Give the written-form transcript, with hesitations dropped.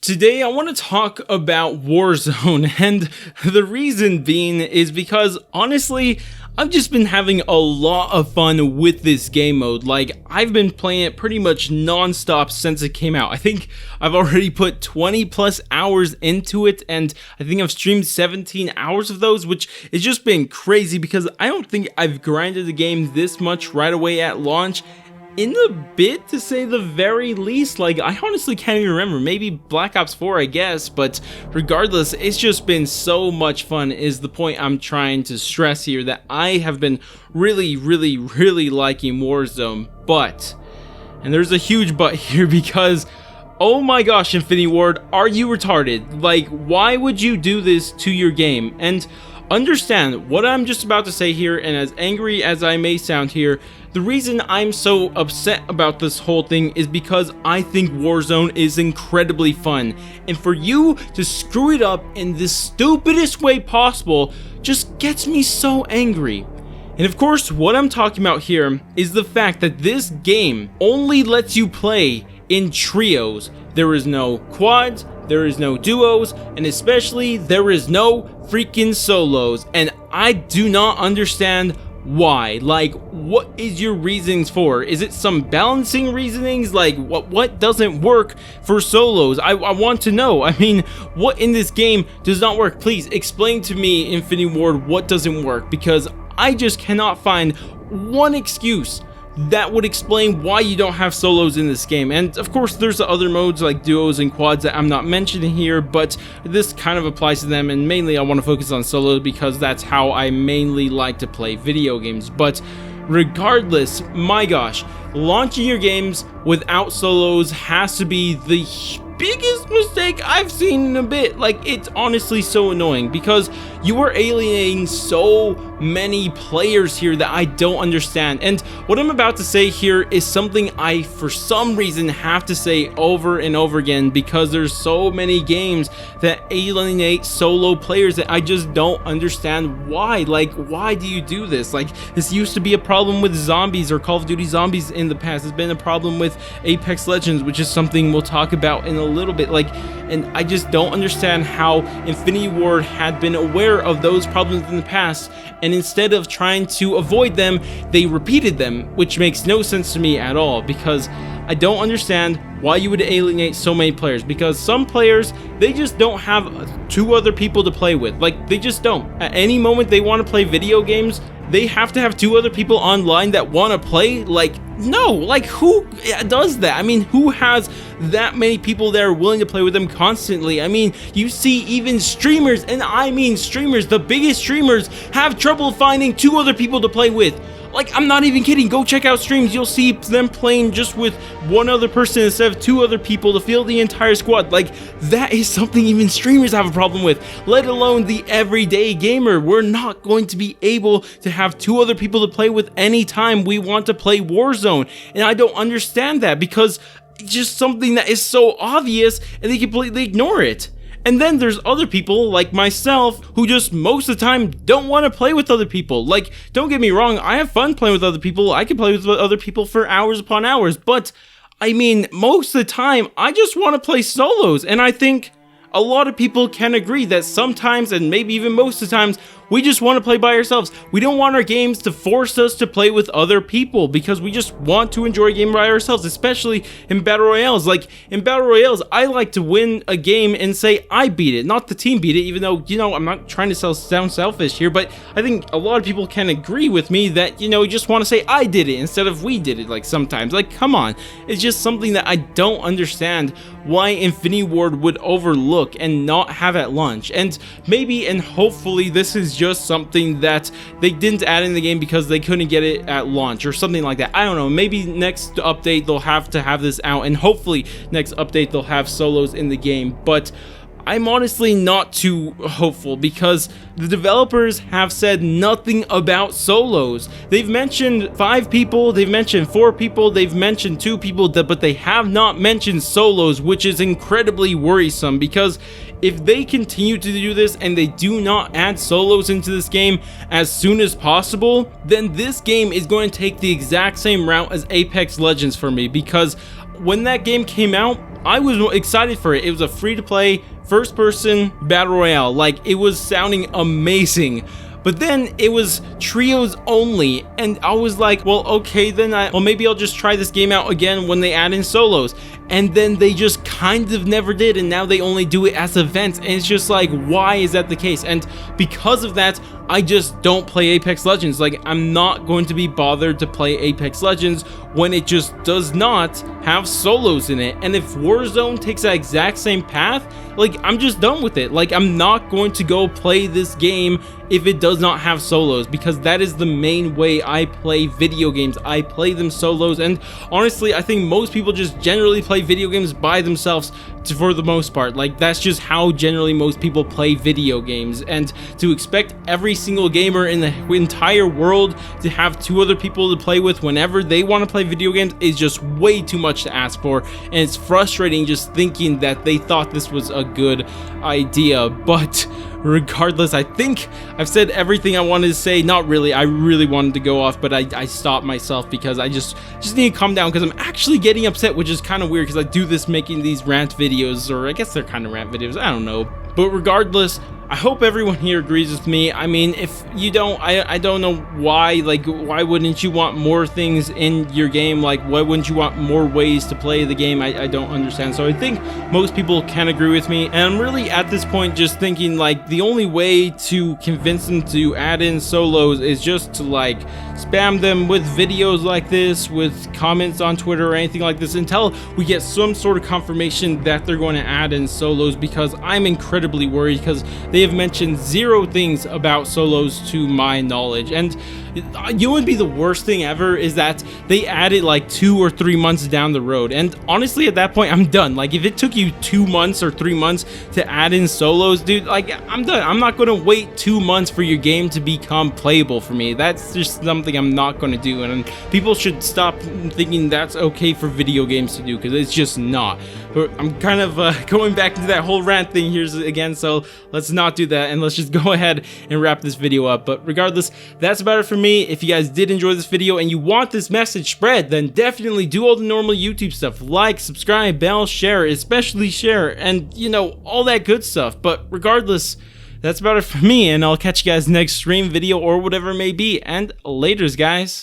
Today I want to talk about WarZone, and the reason being is because honestly, I've just been having a lot of fun with this game mode. Like, I've been playing it pretty much non-stop since it came out. I think I've already put 20 plus hours into it, and I think I've streamed 17 hours of those, which has just been crazy because I don't think I've grinded the game this much right away at launch in a bit, to say the very least. Like, I honestly can't even remember. Maybe Black Ops 4, I guess, but regardless, it's just been so much fun is the point I'm trying to stress here, that I have been really liking Warzone. But, and there's a huge but here, because oh my gosh, Infinity Ward, are you retarded? Like, why would you do this to your game? And understand what I'm just about to say here, and as angry as I may sound here, the reason I'm so upset about this whole thing is because I think Warzone is incredibly fun, and for you to screw it up in the stupidest way possible just gets me so angry. And of course, what I'm talking about here is the fact that this game only lets you play in trios. There is no quads, there is no duos, and especially there is no freaking solos, and I do not understand why. Like, what is your reasons for? Is it some balancing reasonings? Like, what doesn't work for solos? I want to know. I mean, what in this game does not work? Please explain to me, Infinity Ward, what doesn't work, because I just cannot find one excuse that would explain why you don't have solos in this game. And of course, there's other modes like duos and quads that I'm not mentioning here, but this kind of applies to them, and mainly I want to focus on solos because that's how I mainly like to play video games. But regardless, my gosh, launching your games without solos has to be the biggest mistake I've seen in a bit. Like, it's honestly so annoying because you are alienating so many players here that I don't understand. And what I'm about to say here is something I, for some reason, have to say over and over again, because there's so many games that alienate solo players that I just don't understand why. Like, why do you do this? Like, this used to be a problem with zombies or Call of Duty Zombies in the past. It's been a problem with Apex Legends, which is something we'll talk about in a little bit. Like, and I just don't understand how Infinity Ward had been aware of those problems in the past, and instead of trying to avoid them, they repeated them, which makes no sense to me at all, because I don't understand why you would alienate so many players, because some players, they just don't have two other people to play with. Like, they just don't. At any moment they want to play video games, they have to have two other people online that want to play. Like, no, like, who does that? I mean, who has that many people that are willing to play with them constantly? I mean, you see even streamers, and I mean streamers, the biggest streamers, have trouble finding two other people to play with. Like, I'm not even kidding. Go check out streams. You'll see them playing just with one other person instead of two other people to fill the entire squad. Like, that is something even streamers have a problem with, let alone the everyday gamer. We're not going to be able to have two other people to play with anytime we want to play Warzone. And I don't understand that, because it's just something that is so obvious and they completely ignore it. And then there's other people like myself who just most of the time don't want to play with other people. Like, don't get me wrong, I have fun playing with other people. I can play with other people for hours upon hours, but I mean, most of the time I just want to play solos. And I think a lot of people can agree that sometimes, and maybe even most of the times, we just want to play by ourselves. We don't want our games to force us to play with other people, because we just want to enjoy a game by ourselves, especially in Battle Royales. Like, in Battle Royales, I like to win a game and say I beat it, not the team beat it, even though, you know, I'm not trying to sound selfish here, but I think a lot of people can agree with me that, you know, you just want to say I did it instead of we did it. Like, sometimes, like, come on. It's just something that I don't understand why Infinity Ward would overlook and not have at launch. And maybe and hopefully this is just something that they didn't add in the game because they couldn't get it at launch or something like that. I don't know. Maybe next update they'll have to have this out, and hopefully next update they'll have solos in the game. But I'm honestly not too hopeful, because the developers have said nothing about solos. They've mentioned 5 people, they've mentioned 4 people, they've mentioned 2 people, but they have not mentioned solos, which is incredibly worrisome, because if they continue to do this and they do not add solos into this game as soon as possible, then this game is going to take the exact same route as Apex Legends for me, because when that game came out, I was excited for it. It was a free-to-play, first-person battle royale. Like, it was sounding amazing. But then it was trios only, and I was like, well, okay, then well, maybe I'll just try this game out again when they add in solos. And then they just kind of never did, and now they only do it as events, and it's just like, why is that the case? And because of that, I just don't play Apex Legends. Like, I'm not going to be bothered to play Apex Legends when it just does not have solos in it. And if WarZone takes that exact same path, like, I'm just done with it. Like, I'm not going to go play this game if it does not have solos, because that is the main way I play video games. I play them solos, and honestly, I think most people just generally play video games by themselves for the most part. Like, that's just how generally most people play video games, and to expect every single gamer in the entire world to have two other people to play with whenever they want to play video games is just way too much to ask for, and it's frustrating just thinking that they thought this was a good idea. But regardless, I think I've said everything I wanted to say. Not really, I really wanted to go off, but I stopped myself because I just need to calm down, because I'm actually getting upset, which is kind of weird because I do this making these rant videos, or I guess they're kind of rant videos, I don't know. But regardless, I hope everyone here agrees with me. I mean, if you don't, I don't know why. Like, why wouldn't you want more things in your game? Like, why wouldn't you want more ways to play the game? I don't understand. So I think most people can agree with me, and I'm really at this point just thinking, like, the only way to convince them to add in solos is just to, like, spam them with videos like this, with comments on Twitter or anything like this, until we get some sort of confirmation that they're going to add in solos, because I'm incredibly worried, because they have mentioned zero things about solos to my knowledge. And you would be the worst thing ever is that they added like 2 or 3 months down the road, and honestly at that point I'm done. Like, if it took you 2 months or 3 months to add in solos, dude, like, I'm done. I'm not gonna wait 2 months for your game to become playable for me. That's just something I'm not gonna do, and people should stop thinking that's okay for video games to do, because it's just not. But I'm kind of going back to that whole rant thing here again, so let's not do that, and let's just go ahead and wrap this video up. But regardless, that's about it for me. If you guys did enjoy this video and you want this message spread, then definitely do all the normal YouTube stuff, like, subscribe, bell, share, especially share, and you know, all that good stuff. But regardless, that's about it for me, and I'll catch you guys next stream, video, or whatever it may be, and laters, guys.